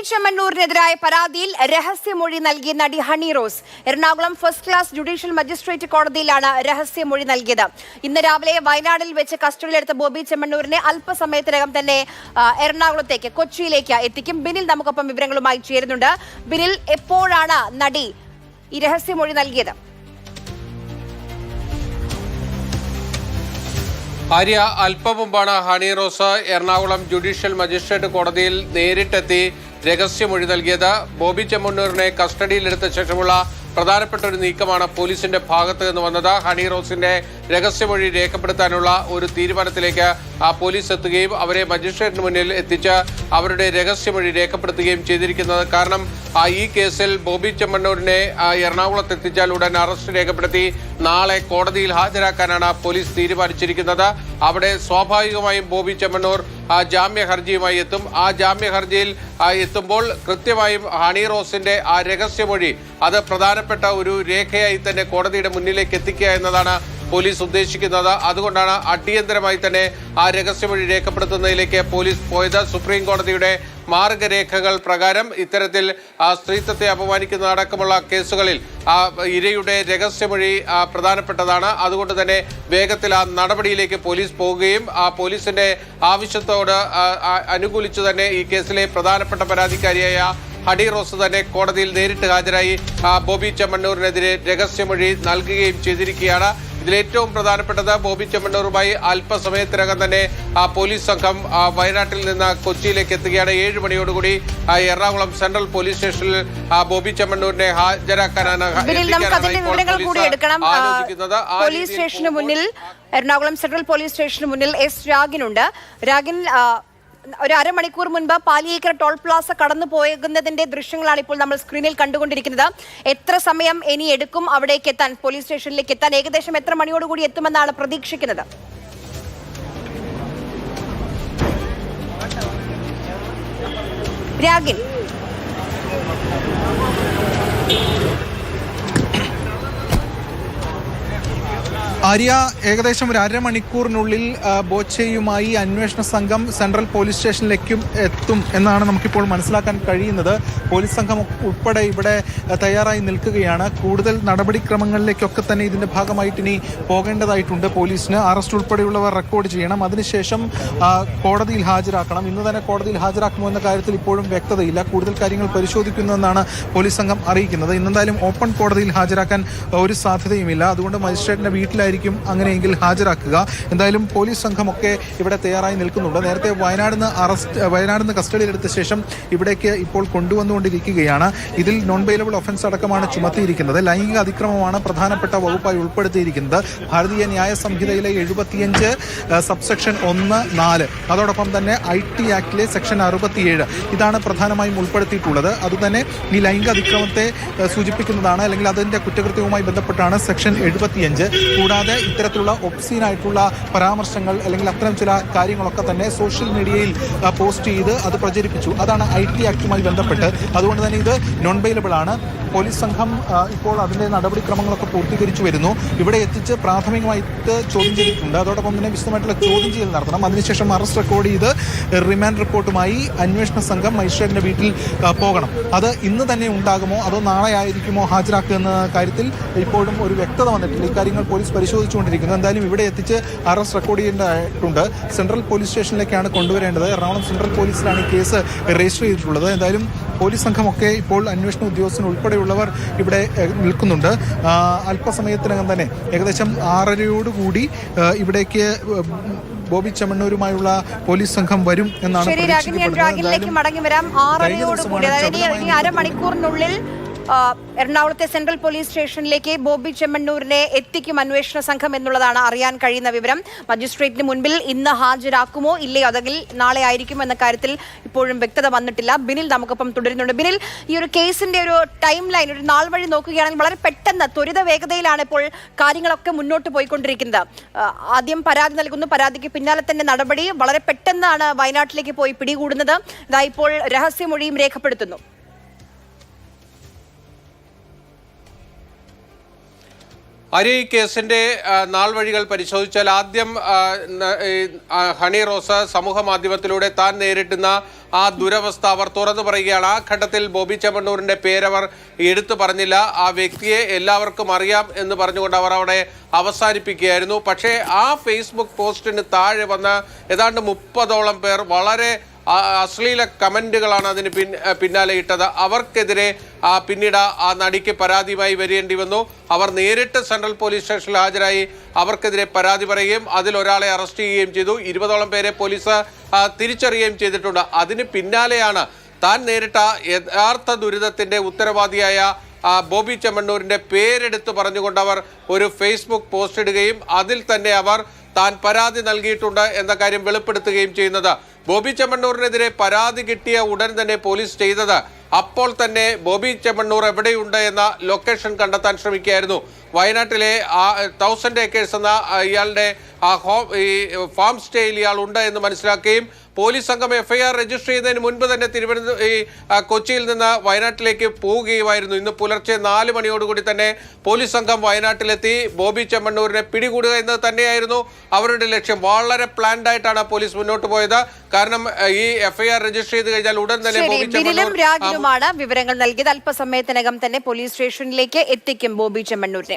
ചെമ്മണ്ണൂരിനെതിരായ പരാതിയിൽ രഹസ്യമൊഴി നൽകിയ നടി Honey Rose Ernakulam first class judicial magistrate കോടതിയിലാണ് രഹസ്യമൊഴി നൽകിയത്. ഇന്ന് രാവിലെ വയനാട്ടിൽ വെച്ച് കസ്റ്റഡിയിലെടുത്ത ബോബി ചെമ്മണ്ണൂരിനെ അല്പസമയത്തിനകം തന്നെ എറണാകുളത്തേക്ക് കൊച്ചിയിലേക്ക് എത്തിക്കും. ബിനിൽ നമുക്കൊപ്പം വിവരങ്ങളുമായി ചേരുന്നുണ്ട്. ബിനിൽ, എപ്പോഴാണ് നടി ഈ രഹസ്യമൊഴി നൽകിയത്? ആര്യ, അല്പം മുമ്പാണ് ഹണി റോസ് എറണാകുളം ജുഡീഷ്യൽ മജിസ്ട്രേറ്റ് കോടതിയിൽ നേരിട്ടെത്തി രഹസ്യമൊഴി നൽകിയത്. ബോബി ചെമ്മണ്ണൂരിനെ കസ്റ്റഡിയിലെടുത്ത ശേഷമുള്ള പ്രധാനപ്പെട്ട ഒരു നീക്കമാണ് പോലീസിന്റെ ഭാഗത്ത് നിന്ന് വന്നത്. ഹണി റോസിന്റെ രഹസ്യമൊഴി രേഖപ്പെടുത്താനുള്ള ഒരു തീരുമാനത്തിലേക്ക് പോലീസ് എത്തുകയും അവരെ മജിസ്ട്രേറ്റിന് മുന്നിൽ എത്തിച്ച് അവരുടെ രഹസ്യമൊഴി രേഖപ്പെടുത്തുകയും ചെയ്തിരിക്കുന്നത്. കാരണം ഈ കേസിൽ ബോബി ചെമ്മണ്ണൂരിനെ എറണാകുളത്ത് എത്തിച്ചാൽ ഉടൻ അറസ്റ്റ് രേഖപ്പെടുത്തി നാളെ കോടതിയിൽ ഹാജരാക്കാനാണ് പോലീസ് തീരുമാനിച്ചിരിക്കുന്നത്. അവിടെ സ്വാഭാവികമായും ബോബി ചെമ്മണ്ണൂർ ജാമ്യ ഹർജിയുമായി എത്തും. ആ ജാമ്യ ഹർജിയിൽ എത്തുമ്പോൾ കൃത്യമായും ഹണി റോസിന്റെ ആ രഹസ്യമൊഴി അത് പ്രധാനപ്പെട്ട ഒരു രേഖയായി തന്നെ കോടതിയുടെ മുന്നിലേക്ക് എത്തിക്കുക എന്നതാണ് പോലീസ് ഉദ്ദേശിക്കുന്നത്. അതുകൊണ്ടാണ് അടിയന്തരമായി തന്നെ ആ രഹസ്യമൊഴി രേഖപ്പെടുത്തുന്നതിലേക്ക് പോലീസ് പോയത്. സുപ്രീം കോടതിയുടെ മാർഗരേഖകൾ പ്രകാരം ഇത്തരത്തിൽ സ്ത്രീത്വത്തെ അപമാനിക്കുന്ന അടക്കമുള്ള കേസുകളിൽ ഇരയുടെ രഹസ്യമൊഴി പ്രധാനപ്പെട്ടതാണ്. അതുകൊണ്ട് തന്നെ വേഗത്തിൽ ആ നടപടിയിലേക്ക് പോലീസ് പോവുകയും ആ പോലീസിന്റെ ആവശ്യത്തോട് അനുകൂലിച്ചു തന്നെ ഈ കേസിലെ പ്രധാനപ്പെട്ട പരാതിക്കാരിയായ ഹണി റോസ് തന്നെ കോടതിയിൽ നേരിട്ട് ഹാജരായി ബോബി ചെമ്മണ്ണൂരിനെതിരെ രഹസ്യമൊഴി നൽകുകയും ചെയ്തിരിക്കുകയാണ്. ഇതിലേറ്റവും പ്രധാനപ്പെട്ടത് ബോബി ചെമ്മണ്ണൂരുമായി അല്പസമയത്തിനകം തന്നെ പോലീസ് സംഘം വയനാട്ടിൽ നിന്ന് കൊച്ചിയിലേക്ക് എത്തുകയാണ്. 7 മണിയോടുകൂടി എറണാകുളം സെൻട്രൽ പോലീസ് സ്റ്റേഷനിൽ ബോബി ചെമ്മണ്ണൂരിനെ ഹാജരാക്കാനാണ് ആലോചിക്കുന്നത്. പോലീസ് സ്റ്റേഷന് മുന്നിൽ, എറണാകുളം സെൻട്രൽ പോലീസ് സ്റ്റേഷന് മുന്നിൽ എസ് രാഗിനുണ്ട്. രാഗിൻ, ഒരു അരമണിക്കൂർ മുൻപ് പാലിയേക്കര ടോൾ പ്ലാസ കടന്നു പോകുന്നതിന്റെ ദൃശ്യങ്ങളാണ് ഇപ്പോൾ നമ്മൾ സ്ക്രീനിൽ കണ്ടുകൊണ്ടിരിക്കുന്നത്. എത്ര സമയം ഇനി എടുക്കും അവിടേക്ക് എത്താൻ, പോലീസ് സ്റ്റേഷനിലേക്ക് എത്താൻ? ഏകദേശം എത്ര മണിയോടുകൂടി എത്തുമെന്നാണ് പ്രതീക്ഷിക്കുന്നത്? രാഗിൻ, ആര്യ, ഏകദേശം ഒരു അരമണിക്കൂറിനുള്ളിൽ ബോച്ചയുമായി അന്വേഷണ സംഘം സെൻട്രൽ പോലീസ് സ്റ്റേഷനിലേക്കും എത്തും എന്നാണ് നമുക്കിപ്പോൾ മനസ്സിലാക്കാൻ കഴിയുന്നത്. പോലീസ് സംഘം ഉൾപ്പെടെ ഇവിടെ തയ്യാറായി നിൽക്കുകയാണ്. കൂടുതൽ നടപടിക്രമങ്ങളിലേക്കൊക്കെ തന്നെ ഇതിൻ്റെ ഭാഗമായിട്ട് ഇനി പോകേണ്ടതായിട്ടുണ്ട്. പോലീസിന് അറസ്റ്റ് ഉൾപ്പെടെയുള്ളവർ റെക്കോർഡ് ചെയ്യണം. അതിനുശേഷം കോടതിയിൽ ഹാജരാക്കണം. ഇന്ന് തന്നെ കോടതിയിൽ ഹാജരാക്കുമോ എന്ന കാര്യത്തിൽ ഇപ്പോഴും വ്യക്തതയില്ല. കൂടുതൽ കാര്യങ്ങൾ പരിശോധിക്കുന്നുവെന്നാണ് പോലീസ് സംഘം അറിയിക്കുന്നത്. ഇന്നെന്തായാലും ഓപ്പൺ കോടതിയിൽ ഹാജരാക്കാൻ ഒരു സാധ്യതയുമില്ല. അതുകൊണ്ട് മജിസ്ട്രേറ്റിന്റെ വീട്ടിലായിരിക്കും അങ്ങനെയെങ്കിൽ ഹാജരാക്കുക. എന്തായാലും പോലീസ് സംഘമൊക്കെ ഇവിടെ തയ്യാറായി നിൽക്കുന്നുണ്ട്. നേരത്തെ വയനാട് നിന്ന് കസ്റ്റഡിയിലെടുത്ത ശേഷം ഇവിടേക്ക് ഇപ്പോൾ കൊണ്ടുവന്നുകൊണ്ടിരിക്കുകയാണ്. ഇതിൽ നോൺ ബെയിലബിൾ ഒഫൻസ് അടക്കമാണ് ചുമത്തിയിരിക്കുന്നത്. ലൈംഗിക അതിക്രമമാണ് പ്രധാനപ്പെട്ട വകുപ്പായി ഉൾപ്പെടുത്തിയിരിക്കുന്നത്. ഭാരതീയ ന്യായ സംഹിതയിലെ 75 സബ്സെക്ഷൻ 1-4, അതോടൊപ്പം തന്നെ IT ആക്ടിലെ സെക്ഷൻ 67 ഇതാണ് പ്രധാനമായും ഉൾപ്പെടുത്തിയിട്ടുള്ളത്. അതുതന്നെ ഈ ലൈംഗിക അതിക്രമത്തെ സൂചിപ്പിക്കുന്നതാണ്, അല്ലെങ്കിൽ അതിന്റെ കുറ്റകൃത്യവുമായി ബന്ധപ്പെട്ടാണ് സെക്ഷൻ 75. കൂടാതെ ഇത്തരത്തിലുള്ള ഒബ്സീനായിട്ടുള്ള പരാമർശങ്ങൾ അല്ലെങ്കിൽ അത്തരം ചില കാര്യങ്ങളൊക്കെ തന്നെ സോഷ്യൽ മീഡിയയിൽ പോസ്റ്റ് ചെയ്ത് അത് പ്രചരിപ്പിച്ചു. അതാണ് IT ആക്ടുമായി ബന്ധപ്പെട്ട്. അതുകൊണ്ട് തന്നെ ഇത് നോൺ ബെയിലബിൾ ആണ്. പോലീസ് സംഘം ഇപ്പോൾ അതിൻ്റെ നടപടിക്രമങ്ങളൊക്കെ പൂർത്തീകരിച്ചു വരുന്നു. ഇവിടെ എത്തിച്ച് പ്രാഥമികമായിട്ട് ചോദ്യം ചെയ്തിട്ടുണ്ട്. അതോടൊപ്പം തന്നെ വിശദമായിട്ടുള്ള ചോദ്യം ചെയ്യൽ നടത്തണം. അതിനുശേഷം അറസ്റ്റ് റെക്കോർഡ് ചെയ്ത് റിമാൻഡ് റിപ്പോർട്ടുമായി അന്വേഷണ സംഘം മജിസ്ട്രേറ്റിന്റെ വീട്ടിൽ പോകണം. അത് ഇന്ന് തന്നെ ഉണ്ടാകുമോ അതോ നാളെ ആയിരിക്കുമോ ഹാജരാക്കുക എന്ന കാര്യത്തിൽ ഇപ്പോഴും ഒരു വ്യക്തത വന്നിട്ടില്ല. ഇക്കാര്യങ്ങൾ പോലീസ് പരിശോധിച്ചുകൊണ്ടിരിക്കുന്നു. എന്തായാലും ഇവിടെ എത്തിച്ച് അറസ്റ്റ് റെക്കോർഡ് ചെയ്യേണ്ടതായിട്ടുണ്ട്. സെൻട്രൽ പോലീസ് സ്റ്റേഷനിലേക്കാണ് കൊണ്ടുവരേണ്ടത്. എറണാകുളം സെൻട്രൽ പോലീസിലാണ് ഈ കേസ് രജിസ്റ്റർ ചെയ്തിട്ടുള്ളത്. എന്തായാലും പോലീസ് സംഘമൊക്കെ ഇപ്പോൾ അന്വേഷണ ഉദ്യോഗസ്ഥൻ ഉൾപ്പെടെയുള്ളവർ ഇവിടെ നിൽക്കുന്നുണ്ട്. അല്പസമയത്തിനകം തന്നെ ഏകദേശം 6:30 ഇവിടേക്ക് ബോബി ചെമ്മണ്ണൂരുമായുള്ള പോലീസ് സംഘം വരും എന്നാണ് പ്രതീക്ഷിക്കപ്പെടുന്നത്. മടങ്ങി വരാം 6:30 അതായത് അരമണിക്കൂറിനുള്ളിൽ എറണാകുളത്തെ സെൻട്രൽ പോലീസ് സ്റ്റേഷനിലേക്ക് ബോബി ചെമ്മണ്ണൂരിനെ എത്തിക്കും അന്വേഷണ സംഘം എന്നുള്ളതാണ് അറിയാൻ കഴിയുന്ന വിവരം. മജിസ്ട്രേറ്റിന് മുൻപിൽ ഇന്ന് ഹാജരാക്കുമോ ഇല്ലയോ, അതെങ്കിൽ നാളെ ആയിരിക്കുമോ എന്ന കാര്യത്തിൽ ഇപ്പോഴും വ്യക്തത വന്നിട്ടില്ല. ബിനിൽ നമുക്കൊപ്പം തുടരുന്നുണ്ട്. ബിനിൽ, ഈ ഒരു കേസിന്റെ ഒരു ടൈം ലൈൻ, ഒരു നാൾ വഴി നോക്കുകയാണെങ്കിൽ വളരെ പെട്ടെന്ന് ത്വരിത വേഗതയിലാണ് ഇപ്പോൾ കാര്യങ്ങളൊക്കെ മുന്നോട്ട് പോയിക്കൊണ്ടിരിക്കുന്നത്. ആദ്യം പരാതി നൽകുന്നു, പരാതിക്ക് പിന്നാലെ തന്നെ നടപടി, വളരെ പെട്ടെന്നാണ് വയനാട്ടിലേക്ക് പോയി പിടികൂടുന്നത്. ഇതാ ഇപ്പോൾ രഹസ്യമൊഴിയും രേഖപ്പെടുത്തുന്നു. ആര്യ, ഈ കേസിന്റെ നാൾ വഴികൾ പരിശോധിച്ചാൽ ആദ്യം ഹണി റോസ് സമൂഹ മാധ്യമത്തിലൂടെ താൻ നേരിട്ടുന്ന ആ ദുരവസ്ഥ അവർ തുറന്നു പറയുകയാണ്. ആ ഘട്ടത്തിൽ ബോബി ചെമ്മണ്ണൂരിന്റെ പേരവർ എടുത്തു പറഞ്ഞില്ല. ആ വ്യക്തിയെ എല്ലാവർക്കും അറിയാം എന്ന് പറഞ്ഞുകൊണ്ട് അവർ അവിടെ അവസാനിപ്പിക്കുകയായിരുന്നു. പക്ഷേ ആ ഫേസ്ബുക്ക് പോസ്റ്റിന് താഴെ വന്ന ഏതാണ്ട് 30ഓളം പേർ വളരെ അശ്ലീല കമന്റുകളാണ് അതിന് പിന്നാലെ ഇട്ടത്. അവർക്കെതിരെ പിന്നീട് ആ നടിക്ക് പരാതിയുമായി വരേണ്ടി വന്നു. അവർ നേരിട്ട് സെൻട്രൽ പോലീസ് സ്റ്റേഷനിൽ ഹാജരായി അവർക്കെതിരെ പരാതി പറയുകയും അതിലൊരാളെ അറസ്റ്റ് ചെയ്യുകയും ചെയ്തു. 20ഓളം പേരെ പോലീസ് തിരിച്ചറിയുകയും ചെയ്തിട്ടുണ്ട്. അതിന് പിന്നാലെയാണ് താൻ നേരിട്ട യഥാർത്ഥ ദുരിതത്തിന്റെ ഉത്തരവാദിയായ ബോബി ചെമ്മണ്ണൂരിന്റെ പേരെടുത്ത് പറഞ്ഞുകൊണ്ട് അവർ ഒരു ഫേസ്ബുക്ക് പോസ്റ്റ് ഇടുകയും അതിൽ തന്നെ അവർ താൻ പരാതി നൽകിയിട്ടുണ്ട് എന്ന കാര്യം വെളിപ്പെടുത്തുകയും ചെയ്യുന്നത്. ബോബി ചെമ്മണ്ണൂരിനെതിരെ പരാതി കിട്ടിയ ഉടൻ തന്നെ പോലീസ് ചെയ്തത് അപ്പോൾ തന്നെ ബോബി ചെമ്മണ്ണൂർ എവിടെയുണ്ട് എന്ന ലൊക്കേഷൻ കണ്ടെത്താൻ ശ്രമിക്കുകയായിരുന്നു. വയനാട്ടിലെ 1000 acres എന്ന ഇയാളുടെ ഫാം സ്റ്റേയിൽ ഇയാൾ ഉണ്ട് എന്ന് മനസ്സിലാക്കുകയും പോലീസ് സംഘം FIR രജിസ്റ്റർ ചെയ്യുന്നതിന് മുൻപ് തന്നെ കൊച്ചിയിൽ നിന്ന് വയനാട്ടിലേക്ക് പോവുകയുമായിരുന്നു. ഇന്ന് പുലർച്ചെ 4 മണിയോടുകൂടി തന്നെ പോലീസ് സംഘം വയനാട്ടിലെത്തി ബോബി ചെമ്മണ്ണൂരിനെ പിടികൂടുക എന്നത് തന്നെയായിരുന്നു അവരുടെ ലക്ഷ്യം. വളരെ പ്ലാൻഡ് ആയിട്ടാണ് പോലീസ് മുന്നോട്ട് പോയത്. കാരണം ഈ FIR രജിസ്റ്റർ ചെയ്ത് കഴിഞ്ഞാൽ ഉടൻ തന്നെ ബോബി ചെമ്മണ്ണൂർ വിവരങ്ങൾ നൽകിയത്. അല്പസമയത്തിനകം തന്നെ പോലീസ് സ്റ്റേഷനിലേക്ക് എത്തിക്കും ബോബി ചെമ്മണ്ണൂരിനെ.